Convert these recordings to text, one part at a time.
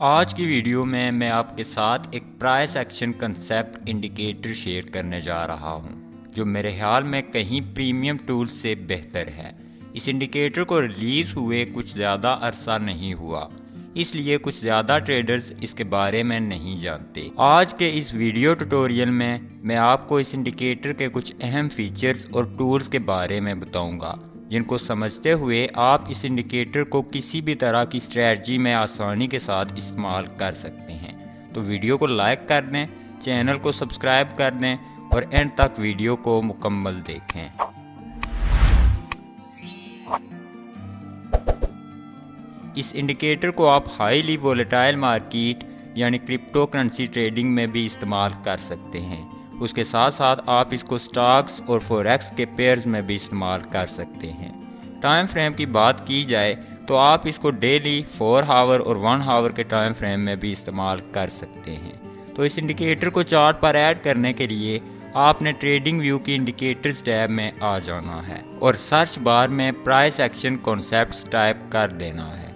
आज की वीडियो में मैं आपके साथ एक price action concept indicator share करने जा रहा हूं, जो मेरे ख्याल में कहीं प्रीमियम टूल से बेहतर है। इस इंडिकेटर को रिलीज़ हुए कुछ ज़्यादा अरसा नहीं हुआ, इसलिए कुछ ज़्यादा ट्रेडर्स इसके बारे में नहीं जानते। आज के इस वीडियो ट्यूटोरियल में मैं आपको इस इंडिकेटर के कुछ अहम फीचर्स और टूल्स के बारे में बताऊंगा, जिनको समझते हुए आप इस इंडिकेटर को किसी भी तरह की स्ट्रेटजी में आसानी के साथ इस्तेमाल कर सकते हैं। तो वीडियो को लाइक कर दें, चैनल को सब्सक्राइब कर दें और एंड तक वीडियो को मुकम्मल देखें। इस इंडिकेटर को आप हाईली वोलेटाइल मार्केट यानी क्रिप्टो करेंसी ट्रेडिंग में भी इस्तेमाल कर सकते हैं। उसके साथ साथ आप इसको स्टॉक्स और फॉरेक्स के पेयर्स में भी इस्तेमाल कर सकते हैं। टाइम फ्रेम की बात की जाए तो आप इसको डेली 4 आवर और 1 आवर के टाइम फ्रेम में भी इस्तेमाल कर सकते हैं। तो इस इंडिकेटर को चार्ट पर ऐड करने के लिए आपने ट्रेडिंग व्यू की इंडिकेटर्स टैब में आ जाना है और सर्च बार में प्राइस एक्शन कॉन्सेप्ट्स टाइप कर देना है।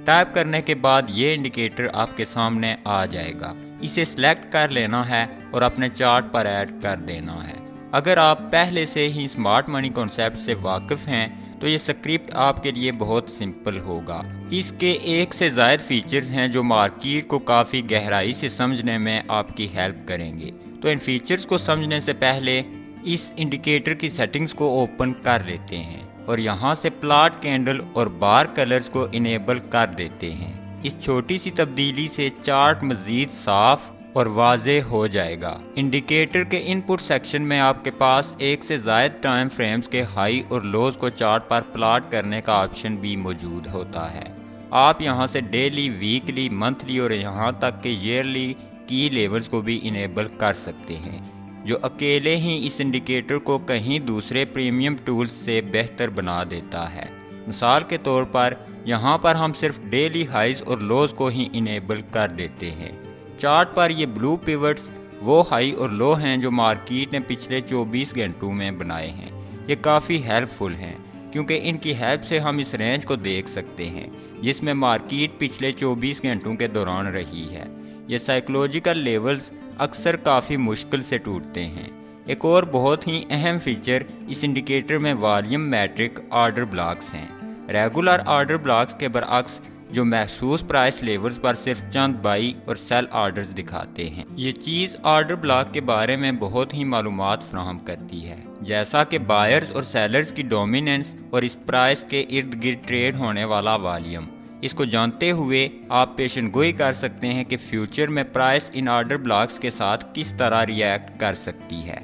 टाइप करने के बाद ये इंडिकेटर आपके सामने आ जाएगा। इसे सिलेक्ट कर लेना है और अपने चार्ट पर ऐड कर देना है। अगर आप पहले से ही स्मार्ट मनी कॉन्सेप्ट से वाकिफ़ हैं तो ये स्क्रिप्ट आपके लिए बहुत सिंपल होगा। इसके एक से ज़ायद फीचर्स हैं जो मार्केट को काफ़ी गहराई से समझने में आपकी हेल्प करेंगे। तो इन फीचर्स को समझने से पहले इस इंडिकेटर की सेटिंग्स को ओपन कर लेते हैं और यहाँ से प्लॉट कैंडल और बार कलर्स को इनेबल कर देते हैं। इस छोटी सी तब्दीली से चार्ट मज़ीद साफ और वाज़े हो जाएगा। इंडिकेटर के इनपुट सेक्शन में आपके पास एक से ज़ायद टाइम फ्रेम्स के हाई और लोज को चार्ट पर प्लॉट करने का ऑप्शन भी मौजूद होता है। आप यहाँ से डेली, वीकली, मंथली और यहाँ तक के ईयरली की लेवल्स को भी इनेबल कर सकते हैं, जो अकेले ही इस इंडिकेटर को कहीं दूसरे प्रीमियम टूल्स से बेहतर बना देता है। मिसाल के तौर पर यहाँ पर हम सिर्फ डेली हाइज और लोज को ही इनेबल कर देते हैं। चार्ट पर ये ब्लू पिवट्स वो हाई और लो हैं जो मार्केट ने पिछले 24 घंटों में बनाए हैं। ये काफ़ी हेल्पफुल हैं क्योंकि इनकी हेल्प से हम इस रेंज को देख सकते हैं जिसमें मार्केट पिछले 24 घंटों के दौरान रही है। ये साइकोलॉजिकल लेवल्स अक्सर काफ़ी मुश्किल से टूटते हैं। एक और बहुत ही अहम फीचर इस इंडिकेटर में वॉल्यूम मैट्रिक ऑर्डर ब्लॉक्स हैं। रेगुलर ऑर्डर ब्लॉक्स के बरअक्स जो महसूस प्राइस लेवल्स पर सिर्फ चंद बाई और सेल ऑर्डर्स दिखाते हैं। ये चीज़ ऑर्डर ब्लॉक के बारे में बहुत ही मालूमात फराहम करती है, जैसा कि बायर्स और सेलर्स की डोमिनेंस और इस प्राइस के इर्द गिर्द ट्रेड होने वाला वॉल्यूम। इसको जानते हुए आप पेशेंगोई कर सकते हैं कि फ्यूचर में प्राइस इन ऑर्डर ब्लॉक्स के साथ किस तरह रिएक्ट कर सकती है।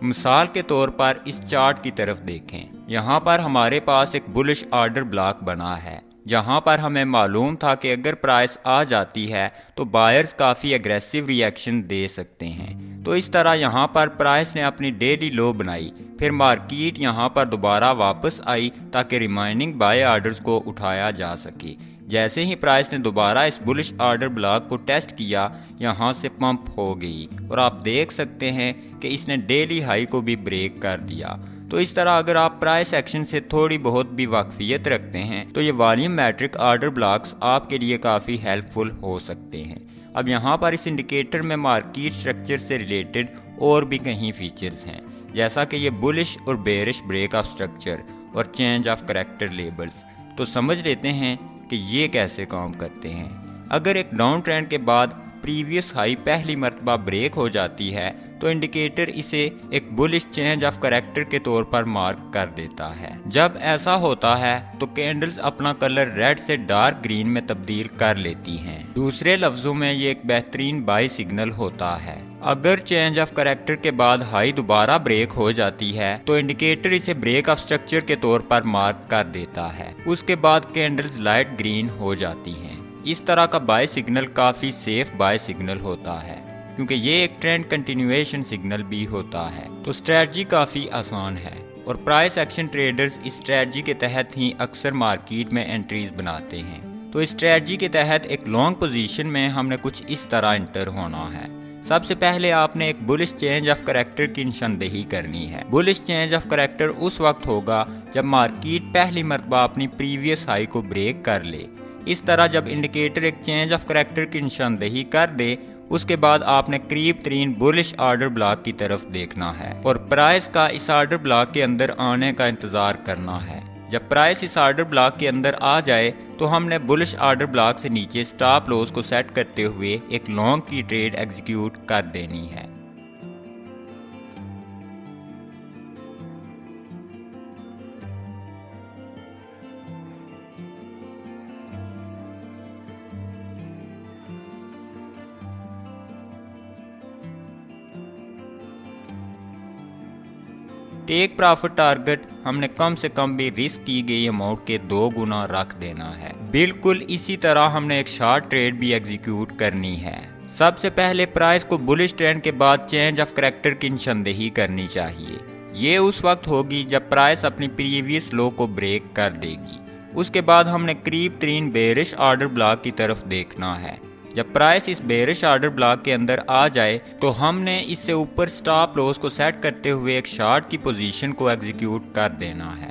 मिसाल के तौर पर इस चार्ट की तरफ देखें। यहाँ पर हमारे पास एक बुलिश ऑर्डर ब्लॉक बना है, जहाँ पर हमें मालूम था कि अगर प्राइस आ जाती है तो बायर्स काफ़ी एग्रेसिव रिएक्शन दे सकते हैं। तो इस तरह यहाँ पर प्राइस ने अपनी डेली लो बनाई, फिर मार्केट यहाँ पर दोबारा वापस आई ताकि रिमाइनिंग बाय ऑर्डर्स को उठाया जा सके। जैसे ही प्राइस ने दोबारा इस बुलिश ऑर्डर ब्लॉक को टेस्ट किया, यहाँ से पंप हो गई और आप देख सकते हैं कि इसने डेली हाई को भी ब्रेक कर दिया। तो इस तरह अगर आप प्राइस एक्शन से थोड़ी बहुत भी वाकफियत रखते हैं तो ये वॉल्यूम मैट्रिक ऑर्डर ब्लॉक्स आपके लिए काफ़ी हेल्पफुल हो सकते हैं। अब यहाँ पर इस इंडिकेटर में मार्केट स्ट्रक्चर से रिलेटेड और भी कई फीचर्स हैं, जैसा कि ये बुलिश और बेरिश ब्रेक ऑफ स्ट्रक्चर और चेंज ऑफ करैक्टर लेबल्स। तो समझ लेते हैं कि ये कैसे काम करते हैं। अगर एक डाउन ट्रेंड के बाद प्रीवियस हाई पहली मर्तबा ब्रेक हो जाती है तो इंडिकेटर इसे एक बुलिश चेंज ऑफ करैक्टर के तौर पर मार्क कर देता है। जब ऐसा होता है तो कैंडल्स अपना कलर रेड से डार्क ग्रीन में तब्दील कर लेती हैं। दूसरे लफ्जों में ये एक बेहतरीन बाई सिग्नल होता है। अगर चेंज ऑफ करैक्टर के बाद हाई दोबारा ब्रेक हो जाती है तो इंडिकेटर इसे ब्रेक ऑफ स्ट्रक्चर के तौर पर मार्क कर देता है। उसके बाद कैंडल्स लाइट ग्रीन हो जाती हैं। इस तरह का बाय सिग्नल काफ़ी सेफ बाय सिग्नल होता है क्योंकि ये एक ट्रेंड कंटिन्यूएशन सिग्नल भी होता है। तो स्ट्रेटजी काफ़ी आसान है और प्राइस एक्शन ट्रेडर्स इस स्ट्रेटजी के तहत ही अक्सर मार्केट में एंट्रीज बनाते हैं। तो इस स्ट्रेटजी के तहत एक लॉन्ग पोजीशन में हमने कुछ इस तरह इंटर होना है। सबसे पहले आपने एक बुलिश चेंज ऑफ करैक्टर की निशानदेही करनी है। बुलिश चेंज ऑफ करैक्टर उस वक्त होगा जब मार्केट पहली मरतबा अपनी प्रीवियस हाई को ब्रेक कर ले। इस तरह जब इंडिकेटर एक चेंज ऑफ करैक्टर की निशानदेही कर दे, उसके बाद आपने करीब तरीन बुलिश ऑर्डर ब्लॉक की तरफ देखना है और प्राइस का इस ऑर्डर ब्लॉक के अंदर आने का इंतजार करना है। जब प्राइस इस ऑर्डर ब्लॉक के अंदर आ जाए तो हमने बुलिश ऑर्डर ब्लॉक से नीचे स्टॉप लॉस को सेट करते हुए एक लॉन्ग की ट्रेड एग्जीक्यूट कर देनी है। टेक प्रॉफिट टारगेट हमने कम से कम भी रिस्क की गई अमाउंट के 2 गुना रख देना है। बिल्कुल इसी तरह हमने एक शॉर्ट ट्रेड भी एग्जीक्यूट करनी है। सबसे पहले प्राइस को बुलिश ट्रेंड के बाद चेंज ऑफ करैक्टर की निशानदेही करनी चाहिए। ये उस वक्त होगी जब प्राइस अपनी प्रीवियस लो को ब्रेक कर देगी। उसके बाद हमने करीब तरीन बेरिश ऑर्डर ब्लॉक की तरफ देखना है। जब प्राइस इस बेरिश ऑर्डर ब्लॉक के अंदर आ जाए तो हमने इससे ऊपर स्टॉप लॉस को सेट करते हुए एक शॉर्ट की पोजीशन को एग्जीक्यूट कर देना है।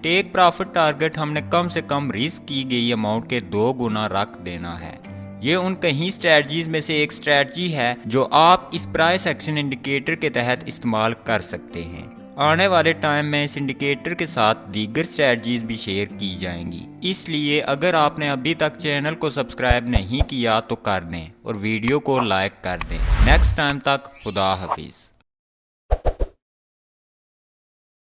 टेक प्रॉफिट टारगेट हमने कम से कम रिस्क की गई अमाउंट के 2 गुना रख देना है। ये उन कहीं स्ट्रेटजीज में से एक स्ट्रेटजी है जो आप इस प्राइस एक्शन इंडिकेटर के तहत इस्तेमाल कर सकते हैं। आने वाले टाइम में इस इंडिकेटर के साथ दीगर स्ट्रेटजीज भी शेयर की जाएंगी, इसलिए अगर आपने अभी तक चैनल को सब्सक्राइब नहीं किया तो कर दें और वीडियो को लाइक कर दें। नेक्स्ट टाइम तक खुदा हाफिज।